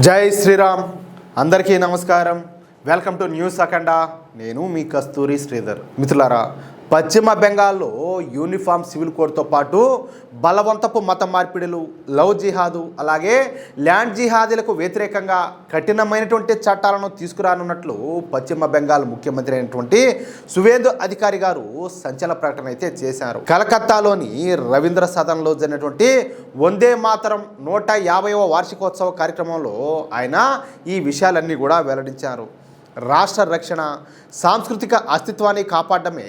జై శ్రీరామ్. అందరికీ నమస్కారం. వెల్కమ్ టు న్యూస్ అఖండ. నేను మీ కస్తూరి శ్రీధర్. మిత్రులారా, పశ్చిమ బెంగాల్లో యూనిఫామ్ సివిల్ కోడ్తో పాటు బలవంతపు మత మార్పిడులు, లవ్ జిహాదు, అలాగే ల్యాండ్ జిహాదీలకు వ్యతిరేకంగా కఠినమైనటువంటి చట్టాలను తీసుకురానున్నట్లు పశ్చిమ బెంగాల్ ముఖ్యమంత్రి అయినటువంటి సువేందు అధికారి గారు సంచలన ప్రకటన అయితే చేశారు. కలకత్తాలోని రవీంద్ర సదన్లో జరిగినటువంటి వందే మాతరం 150వ వార్షికోత్సవ కార్యక్రమంలో ఆయన ఈ విషయాలన్నీ కూడా వెల్లడించారు. రాష్ట్ర రక్షణ, సాంస్కృతిక అస్తిత్వాన్ని కాపాడడమే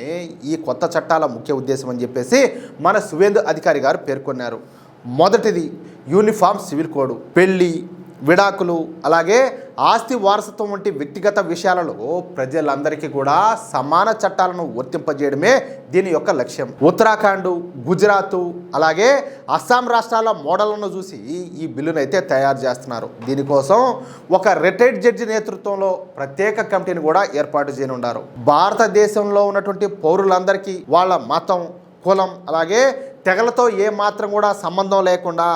ఈ కొత్త చట్టాల ముఖ్య ఉద్దేశం అని చెప్పేసి మన సువేందు అధికారి గారు పేర్కొన్నారు. మొదటిది యూనిఫామ్ సివిల్ కోడ్. పెళ్ళి, విడాకులు, అలాగే ఆస్తి వారసత్వం వంటి వ్యక్తిగత విషయాలలో ప్రజలందరికీ కూడా సమాన చట్టాలను వర్తింపజేయడమే దీని యొక్క లక్ష్యం. ఉత్తరాఖండ్, గుజరాత్, అలాగే అస్సాం రాష్ట్రాల మోడళ్లను చూసి ఈ బిల్లును అయితే తయారు చేస్తున్నారు. దీనికోసం ఒక రిటైర్డ్ జడ్జి నేతృత్వంలో ప్రత్యేక కమిటీని కూడా ఏర్పాటు చేయనున్నారు. భారతదేశంలో ఉన్నటువంటి పౌరులందరికీ వాళ్ళ మతం, కులం, అలాగే తెగలతో ఏ మాత్రం కూడా సంబంధం లేకుండా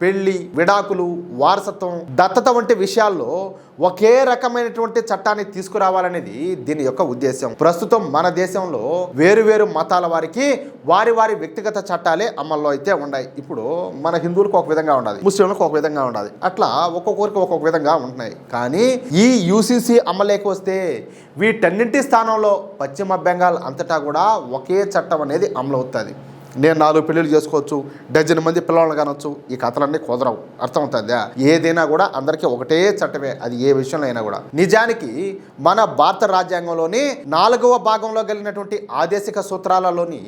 పెళ్లి, విడాకులు, వారసత్వం, దత్తత వంటి విషయాల్లో ఒకే రకమైనటువంటి చట్టాన్ని తీసుకురావాలనేది దీని యొక్క ఉద్దేశం. ప్రస్తుతం మన దేశంలో వేరు మతాల వారికి వారి వ్యక్తిగత చట్టాలే అమల్లో అయితే ఉన్నాయి. ఇప్పుడు మన హిందువులకు ఒక విధంగా ఉండాలి, ముస్లింలకు ఒక విధంగా ఉండాలి, అట్లా ఒక్కొక్కరికి ఒక్కొక్క విధంగా ఉంటున్నాయి. కానీ ఈ యూసీసీ అమలులోకి వస్తే వీటన్నింటి స్థానంలో పశ్చిమ బెంగాల్ అంతటా కూడా ఒకే చట్టం అనేది అమలు అవుతుంది. నేను 4 పెళ్ళిళ్ళు చేసుకోవచ్చు, డజన్ మంది పిల్లలను కానొచ్చు, ఈ కథలన్నీ కుదరవు. అర్థమవుతుందా? ఏదైనా కూడా అందరికీ ఒకటే చట్టమే, అది ఏ విషయంలో అయినా కూడా. నిజానికి మన భారత రాజ్యాంగంలోని 4వ భాగంలో కలిగినటువంటి ఆదేశిక సూత్రాలలోని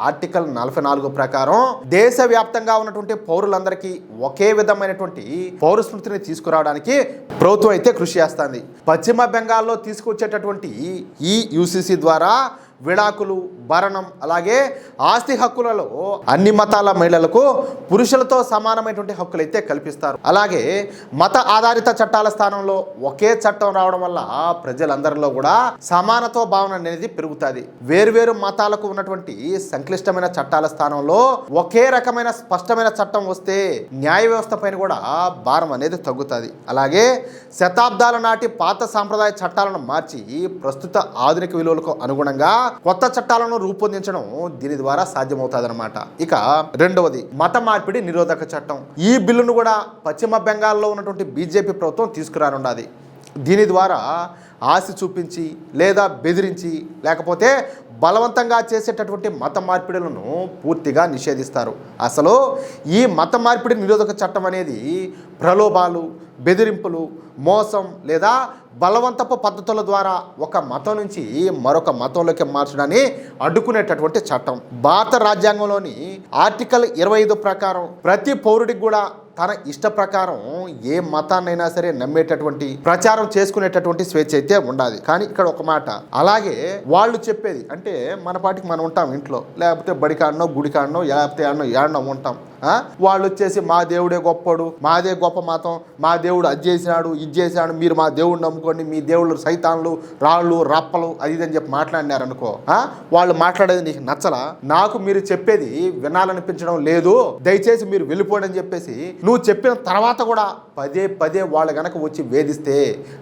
ఆర్టికల్ 44 ప్రకారం దేశవ్యాప్తంగా ఉన్నటువంటి పౌరులందరికీ ఒకే విధమైనటువంటి పౌర స్మృతిని తీసుకురావడానికి ప్రభుత్వం అయితే కృషి చేస్తుంది. పశ్చిమ బెంగాల్లో తీసుకొచ్చేటటువంటి ఈ యూసీసీ ద్వారా విడాకులు, భరణం, అలాగే ఆస్తి హక్కులలో అన్ని మతాల మహిళలకు పురుషులతో సమానమైనటువంటి హక్కులు అయితే కల్పిస్తారు. అలాగే మత ఆధారిత చట్టాల స్థానంలో ఒకే చట్టం రావడం వల్ల ప్రజలందరిలో కూడా సమానత్వ భావన అనేది పెరుగుతుంది. వేరు మతాలకు ఉన్నటువంటి సంక్లిష్టమైన చట్టాల స్థానంలో ఒకే రకమైన స్పష్టమైన చట్టం వస్తే న్యాయ వ్యవస్థ పైన కూడా భారం అనేది తగ్గుతుంది. అలాగే శతాబ్దాల నాటి పాత సాంప్రదాయ చట్టాలను మార్చి ప్రస్తుత ఆధునిక విలువలకు అనుగుణంగా కొత్త చట్టాలను రూపొందించడం దీని ద్వారా సాధ్యమవుతుంది అన్నమాట. ఇక రెండవది మత మార్పిడి నిరోధక చట్టం. ఈ బిల్లును కూడా పశ్చిమ బెంగాల్లో ఉన్నటువంటి బీజేపీ ప్రభుత్వం తీసుకురానున్నది. దీని ద్వారా ఆశ చూపించి లేదా బెదిరించి లేకపోతే బలవంతంగా చేసేటటువంటి మత మార్పిడులను పూర్తిగా నిషేధిస్తారు. అసలు ఈ మత మార్పిడి నిరోధక చట్టం అనేది ప్రలోభాలు, బెదిరింపులు, మోసం లేదా బలవంతపు పద్ధతుల ద్వారా ఒక మతం నుంచి మరొక మతంలోకి మార్చడాన్ని అడ్డుకునేటటువంటి చట్టం. భారత రాజ్యాంగంలోని ఆర్టికల్ 25 ప్రకారం ప్రతి పౌరుడికి కూడా తన ఇష్ట ప్రకారం ఏ మతాన్నైనా సరే నమ్మేటటువంటి, ప్రచారం చేసుకునేటటువంటి స్వేచ్ఛ అయితే ఉండాలి. కానీ ఇక్కడ ఒక మాట, అలాగే వాళ్ళు చెప్పేది అంటే మన పాటికి మనం ఉంటాం ఇంట్లో, లేకపోతే బడికాడనో గుడికాడనో లేకపోతే ఏడనో ఉంటాం. వాళ్ళు వచ్చేసి మా దేవుడే గొప్పడు, మాదే గొప్ప మతం, మా దేవుడు అది చేసినాడు ఇది చేసినాడు, మీరు మా దేవుడు నమ్ముకోండి, మీ దేవుళ్ళు సైతాన్లు, రాళ్ళు, రప్పలు అది అని చెప్పి మాట్లాడినారనుకో, వాళ్ళు మాట్లాడేది నీకు నచ్చలా, నాకు మీరు చెప్పేది వినాలనిపించడం లేదు, దయచేసి మీరు వెళ్ళిపోండి అని చెప్పేసి నువ్వు చెప్పిన తర్వాత కూడా పదే వాళ్ళు గనక వచ్చి వేధిస్తే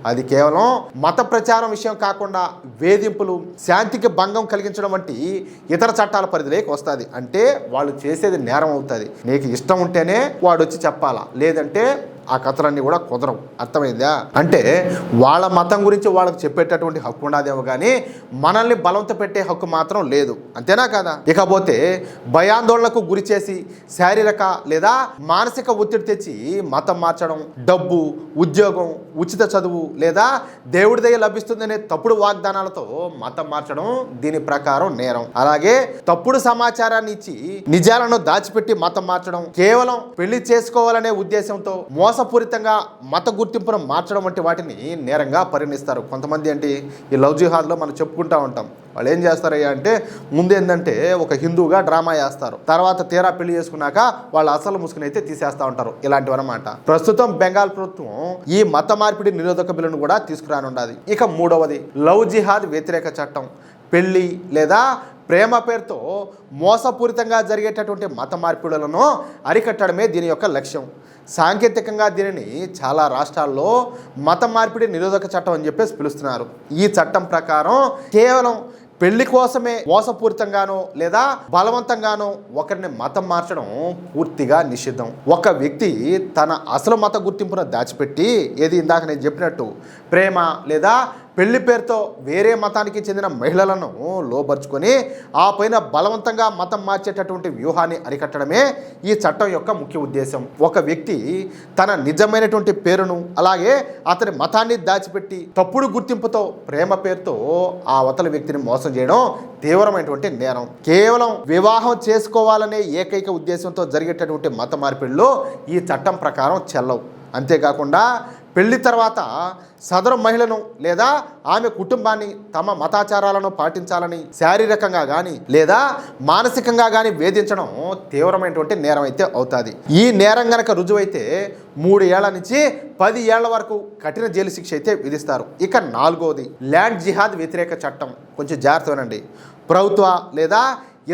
అది కేవలం మత ప్రచారం విషయం కాకుండా వేధింపులు, శాంతికి భంగం కలిగించడం వంటి ఇతర చట్టాల పరిధిలోకి వస్తుంది. అంటే వాళ్ళు చేసేది నేరం అవుతుంది. నీకు ఇష్టం ఉంటేనే వాడు వచ్చి చెప్పాలా, లేదంటే ఆ కథలన్నీ కూడా కుదరవు. అర్థమైందా? అంటే వాళ్ళ మతం గురించి వాళ్ళకి చెప్పేటటువంటి హక్కు ఉండదేమో కానీ మనల్ని బలవంత పెట్టే హక్కు మాత్రం లేదు. అంతేనా కదా? ఇకపోతే భయాందోళనకు గురి చేసి శారీరక లేదా మానసిక ఒత్తిడి తెచ్చి మతం మార్చడం, డబ్బు, ఉద్యోగం, ఉచిత చదువు లేదా దేవుడి దయ లభిస్తుందనే తప్పుడు వాగ్దానాలతో మతం మార్చడం దీని ప్రకారం నేరం. అలాగే తప్పుడు సమాచారాన్ని ఇచ్చి నిజాలను దాచిపెట్టి మతం మార్చడం, కేవలం పెళ్లి చేసుకోవాలనే ఉద్దేశంతో మోసపూరితంగా మత గుర్తింపును మార్చడం వంటి వాటిని నేరంగా పరిగణిస్తారు. కొంతమంది ఏంటి ఈ లవ్ జిహాద్లో మనం చెప్పుకుంటూ ఉంటాం. వాళ్ళు ఏం చేస్తారయ్యా అంటే ముందేంటంటే ఒక హిందువుగా డ్రామా చేస్తారు, తర్వాత తీరా పెళ్లి చేసుకున్నాక వాళ్ళు అసలు ముసుగుని అయితే తీసేస్తూ ఉంటారు. ఇలాంటివన్నమాట. ప్రస్తుతం బెంగాల్ ప్రభుత్వం ఈ మత మార్పిడి నిరోధక బిల్లును కూడా తీసుకురానున్నది. ఇక మూడవది లవ్ జిహాద్ వ్యతిరేక చట్టం. పెళ్లి లేదా ప్రేమ పేరుతో మోసపూరితంగా జరిగేటటువంటి మత మార్పిడులను అరికట్టడమే దీని యొక్క లక్ష్యం. సాంకేతికంగా దీనిని చాలా రాష్ట్రాల్లో మత మార్పిడి నిరోధక చట్టం అని చెప్పేసి పిలుస్తున్నారు. ఈ చట్టం ప్రకారం కేవలం పెళ్లి కోసమే మోసపూరితంగానో లేదా బలవంతంగానో ఒకరిని మతం మార్చడం పూర్తిగా నిషిద్ధం. ఒక వ్యక్తి తన అసలు మత గుర్తింపును దాచిపెట్టి, ఏది ఇందాక నేను చెప్పినట్టు ప్రేమ లేదా పెళ్లి పేరుతో వేరే మతానికి చెందిన మహిళలను లోబర్చుకొని ఆ పైన బలవంతంగా మతం మార్చేటటువంటి వ్యూహాన్ని అరికట్టడమే ఈ చట్టం యొక్క ముఖ్య ఉద్దేశం. ఒక వ్యక్తి తన నిజమైనటువంటి పేరును అలాగే అతని మతాన్ని దాచిపెట్టి తప్పుడు గుర్తింపుతో ప్రేమ పేరుతో ఆ అవతల వ్యక్తిని మోసం చేయడం తీవ్రమైనటువంటి నేరం. కేవలం వివాహం చేసుకోవాలనే ఏకైక ఉద్దేశంతో జరిగేటటువంటి మత మార్పిడిలో ఈ చట్టం ప్రకారం చెల్లవు. అంతేకాకుండా పెళ్లి తర్వాత సదరు మహిళను లేదా ఆమె కుటుంబాన్ని తమ మతాచారాలను పాటించాలని శారీరకంగా కానీ లేదా మానసికంగా కానీ వేధించడం తీవ్రమైనటువంటి నేరం అయితే అవుతుంది. ఈ నేరం గనక రుజువైతే 3 ఏళ్ల నుంచి 10 ఏళ్ల వరకు కఠిన జైలు శిక్ష అయితే విధిస్తారు. ఇక 4వది ల్యాండ్ జిహాద్ వ్యతిరేక చట్టం. కొంచెం జాగ్రత్త వినండి. ప్రభుత్వ లేదా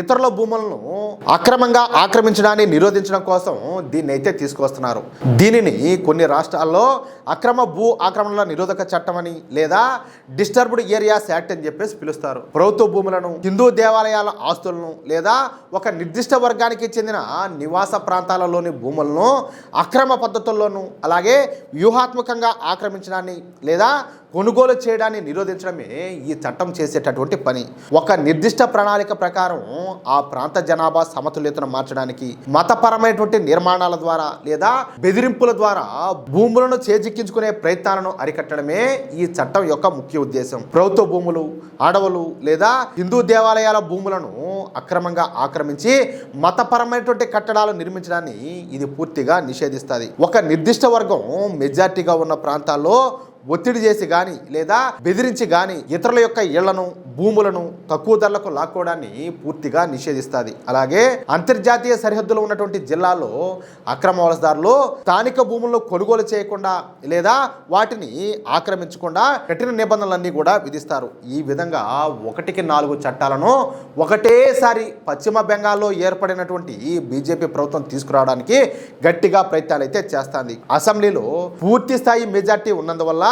ఇతరుల భూములను అక్రమంగా ఆక్రమించడాన్ని నిరోధించడం కోసం దీన్ని అయితే తీసుకొస్తున్నారు. దీనిని కొన్ని రాష్ట్రాల్లో అక్రమ భూ ఆక్రమణల నిరోధక చట్టం అని లేదా డిస్టర్బ్డ్ ఏరియాస్ యాక్ట్ అని చెప్పేసి పిలుస్తారు. ప్రభుత్వ భూములను, హిందూ దేవాలయాల ఆస్తులను లేదా ఒక నిర్దిష్ట వర్గానికి చెందిన నివాస ప్రాంతాలలోని భూములను అక్రమ పద్ధతుల్లోనూ అలాగే వ్యూహాత్మకంగా ఆక్రమించడాన్ని లేదా కొనుగోలు చేయడాన్ని నిరోధించడమే ఈ చట్టం చేసేటటువంటి పని. ఒక నిర్దిష్ట ప్రణాళిక ప్రకారం ఆ ప్రాంత జనాభా సమతుల్యతను మార్చడానికి మతపరమైనటువంటి నిర్మాణాల ద్వారా లేదా బెదిరింపుల ద్వారా భూములను చేజిక్కించుకునే ప్రయత్నాలను అరికట్టడమే ఈ చట్టం యొక్క ముఖ్య ఉద్దేశం. ప్రభుత్వ భూములు, అడవులు లేదా హిందూ దేవాలయాల భూములను అక్రమంగా ఆక్రమించి మతపరమైనటువంటి కట్టడాలు నిర్మించడాన్ని ఇది పూర్తిగా నిషేధిస్తుంది. ఒక నిర్దిష్ట వర్గం మెజార్టీగా ఉన్న ప్రాంతాల్లో ఒత్తిడి చేసి కానీ లేదా బెదిరించి కానీ ఇతరుల యొక్క ఇళ్లను, భూములను తక్కువ ధరలకు లాక్కోవడాన్ని పూర్తిగా నిషేధిస్తుంది. అలాగే అంతర్జాతీయ సరిహద్దులో ఉన్నటువంటి జిల్లాల్లో అక్రమ వలసదారులు స్థానిక భూములను కొనుగోలు చేయకుండా లేదా వాటిని ఆక్రమించకుండా కఠిన నిబంధనలన్నీ కూడా విధిస్తారు. ఈ విధంగా 1కి 4 చట్టాలను ఒకటేసారి పశ్చిమ బెంగాల్లో ఏర్పడినటువంటి బీజేపీ ప్రభుత్వం తీసుకురావడానికి గట్టిగా ప్రయత్నాలు అయితే చేస్తుంది. అసెంబ్లీలో పూర్తి స్థాయి మెజార్టీ ఉన్నందువల్ల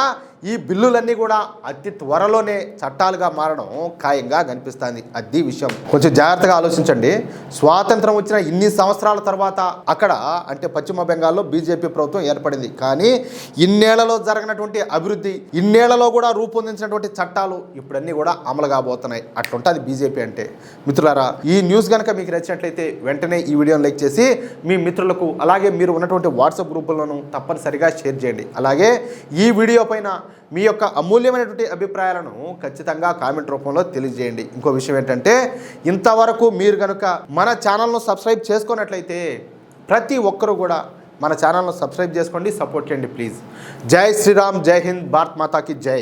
ఈ బిల్లులన్నీ కూడా అతి త్వరలోనే చట్టాలుగా మారడం ఖాయంగా కనిపిస్తుంది. అది విషయం. కొంచెం జాగ్రత్తగా ఆలోచించండి. స్వాతంత్రం వచ్చిన ఇన్ని సంవత్సరాల తర్వాత అక్కడ అంటే పశ్చిమ బెంగాల్లో బీజేపీ ప్రభుత్వం ఏర్పడింది. కానీ ఇన్నేళ్లలో జరగనటువంటి అభివృద్ధి, ఇన్నేళ్లలో కూడా రూపొందించినటువంటి చట్టాలు ఇప్పుడన్నీ కూడా అమలు కాబోతున్నాయి. అట్లుంటుంది బీజేపీ అంటే. మిత్రులారా, ఈ న్యూస్ కనుక మీకు నచ్చినట్లయితే వెంటనే ఈ వీడియోని లైక్ చేసి మీ మిత్రులకు అలాగే మీరు ఉన్నటువంటి వాట్సాప్ గ్రూపులను తప్పనిసరిగా షేర్ చేయండి. అలాగే ఈ వీడియో పైన మీ యొక్క అమూల్యమైనటువంటి అభిప్రాయాలను ఖచ్చితంగా కామెంట్ రూపంలో తెలియజేయండి. ఇంకో విషయం ఏంటంటే, ఇంతవరకు మీరు కనుక మన ఛానల్ను సబ్స్క్రైబ్ చేసుకున్నట్లయితే ప్రతి ఒక్కరూ కూడా మన ఛానల్ను సబ్స్క్రైబ్ చేసుకోండి, సపోర్ట్ చేయండి ప్లీజ్. జై శ్రీరామ్, జై హింద్, భారత్ మాతాకి జై.